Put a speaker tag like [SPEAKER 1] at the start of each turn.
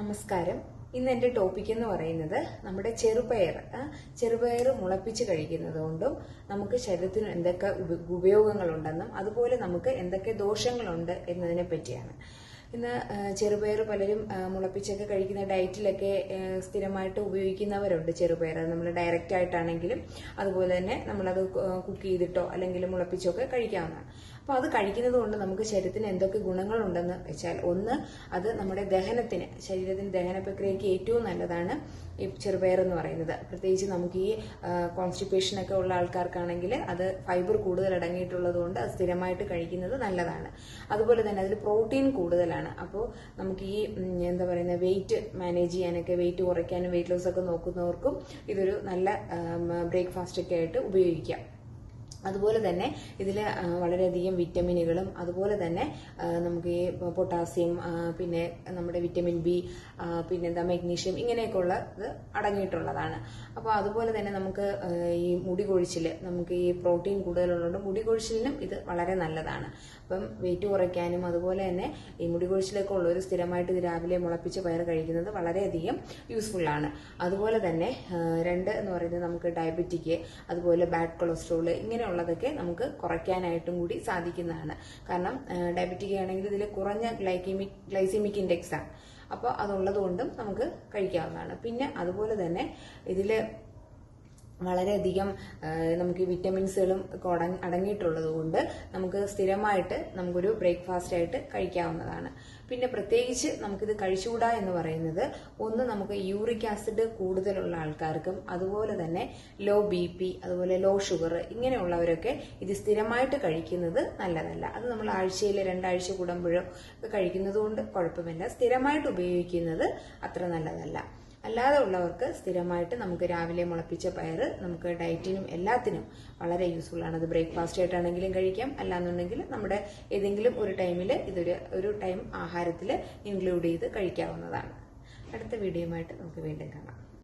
[SPEAKER 1] നമസ്കാരം. ഇന്ന് എൻ്റെ ടോപ്പിക് എന്ന് പറയുന്നത് നമ്മുടെ ചെറുപയർ മുളപ്പിച്ച് കഴിക്കുന്നത് കൊണ്ടും നമുക്ക് ശരീരത്തിന് എന്തൊക്കെ ഉപയോഗങ്ങളുണ്ടെന്നും അതുപോലെ നമുക്ക് എന്തൊക്കെ ദോഷങ്ങളുണ്ട് എന്നതിനെ പറ്റിയാണ്. ഇന്ന് ചെറുപയർ പലരും മുളപ്പിച്ചൊക്കെ കഴിക്കുന്ന ഡയറ്റിലൊക്കെ സ്ഥിരമായിട്ട് ഉപയോഗിക്കുന്നവരുണ്ട്. ചെറുപയർ നമ്മൾ ഡയറക്റ്റ് ആയിട്ടാണെങ്കിലും അതുപോലെ തന്നെ നമ്മളത് കുക്ക് ചെയ്തിട്ടോ അല്ലെങ്കിൽ മുളപ്പിച്ചൊക്കെ കഴിക്കാവുന്നതാണ്. അപ്പോൾ അത് കഴിക്കുന്നത് കൊണ്ട് നമുക്ക് ശരീരത്തിന് എന്തൊക്കെ ഗുണങ്ങളുണ്ടെന്ന് വെച്ചാൽ, ഒന്ന്, അത് നമ്മുടെ ശരീരത്തിന് ദഹന പ്രക്രിയയ്ക്ക് ഏറ്റവും നല്ലതാണ് ഈ ചെറുപയർ എന്ന് പറയുന്നത്. പ്രത്യേകിച്ച് നമുക്ക് ഈ കോൺസ്റ്റിപ്പേഷൻ ഒക്കെ ഉള്ള ആൾക്കാർക്കാണെങ്കിൽ അത് ഫൈബർ കൂടുതൽ അടങ്ങിയിട്ടുള്ളത് കൊണ്ട് അത് സ്ഥിരമായിട്ട് കഴിക്കുന്നത് നല്ലതാണ്. അതുപോലെ തന്നെ അതിൽ പ്രോട്ടീൻ കൂടുതലാണ്. അപ്പോൾ നമുക്ക് ഈ വെയിറ്റ് മാനേജ് ചെയ്യാനൊക്കെ, വെയിറ്റ് കുറയ്ക്കാനും വെയിറ്റ് ലോസ് ഒക്കെ നോക്കുന്നവർക്കും ഇതൊരു നല്ല ബ്രേക്ക്ഫാസ്റ്റ് ഒക്കെ ആയിട്ട് ഉപയോഗിക്കാം. അതുപോലെ തന്നെ ഇതിൽ വളരെയധികം വിറ്റമിനുകളും അതുപോലെ തന്നെ നമുക്ക് ഈ പൊട്ടാസ്യം, പിന്നെ നമ്മുടെ വിറ്റമിൻ ബി, പിന്നെ മഗ്നീഷ്യം, ഇങ്ങനെയൊക്കെ ഉള്ളത് അടങ്ങിയിട്ടുള്ളതാണ്. അപ്പോൾ അതുപോലെ തന്നെ നമുക്ക് ഈ മുടി കൊഴിച്ചിൽ, നമുക്ക് ഈ പ്രോട്ടീൻ കൂടുതലുള്ളതുകൊണ്ട് മുടി കൊഴിച്ചിലിനും ഇത് വളരെ നല്ലതാണ്. അപ്പം വെയിറ്റ് കുറയ്ക്കാനും അതുപോലെ തന്നെ ഈ മുടി കൊഴിച്ചിലൊക്കെ ഉള്ളവർ സ്ഥിരമായിട്ട് ഇത് രാവിലെ മുളപ്പിച്ച് പയർ കഴിക്കുന്നത് വളരെയധികം യൂസ്ഫുള്ളാണ്. അതുപോലെ തന്നെ 2 എന്ന് പറയുന്നത് നമുക്ക് ഡയബറ്റിക്, അതുപോലെ ബാഡ് കൊളസ്ട്രോൾ, ഇങ്ങനെയുള്ളതൊക്കെ നമുക്ക് കുറയ്ക്കാനായിട്ടും കൂടി സാധിക്കുന്നതാണ്. കാരണം ഡയബറ്റിക് ആണെങ്കിൽ ഇതിൽ കുറഞ്ഞ ഗ്ലൈസീമിക് ഇൻഡെക്സ് ആണ്. അപ്പോൾ അതുള്ളത് കൊണ്ടും നമുക്ക് കഴിക്കാവുന്നതാണ്. പിന്നെ അതുപോലെ തന്നെ ഇതിൽ വളരെയധികം നമുക്ക് വിറ്റമിൻസുകളും അടങ്ങിയിട്ടുള്ളത് കൊണ്ട് നമുക്ക് സ്ഥിരമായിട്ട് നമുക്കൊരു ബ്രേക്ക്ഫാസ്റ്റ് ആയിട്ട് കഴിക്കാവുന്നതാണ്. പിന്നെ പ്രത്യേകിച്ച് നമുക്കിത് കഴിച്ചുകൂടാ എന്ന് പറയുന്നത്, ഒന്ന്, നമുക്ക് യൂറിക് ആസിഡ് കൂടുതലുള്ള ആൾക്കാർക്കും അതുപോലെ തന്നെ ലോ BP, അതുപോലെ ലോ ഷുഗർ, ഇങ്ങനെയുള്ളവരൊക്കെ ഇത് സ്ഥിരമായിട്ട് കഴിക്കുന്നത് നല്ലതല്ല. അത് നമ്മൾ ആഴ്ചയിൽ 2 ആഴ്ച കൂടുമ്പോഴോ കഴിക്കുന്നത് കൊണ്ട് കുഴപ്പമില്ല. സ്ഥിരമായിട്ട് ഉപയോഗിക്കുന്നത് അത്ര നല്ലതല്ല. അല്ലാതെ ഉള്ളവർക്ക് സ്ഥിരമായിട്ട് നമുക്ക് രാവിലെ മുളപ്പിച്ച പയർ നമുക്ക് ഡയറ്റിനും എല്ലാത്തിനും വളരെ യൂസ്ഫുൾ ആണ്. അത് ബ്രേക്ക്ഫാസ്റ്റ് ആയിട്ടാണെങ്കിലും കഴിക്കാം, അല്ലാന്നുണ്ടെങ്കിൽ നമ്മുടെ ഏതെങ്കിലും ഒരു ടൈമിൽ ഒരു ടൈം ആഹാരത്തിൽ ഇൻക്ലൂഡ് ചെയ്ത് കഴിക്കാവുന്നതാണ്. അടുത്ത വീഡിയോയുമായിട്ട് നമുക്ക് വീണ്ടും കാണാം.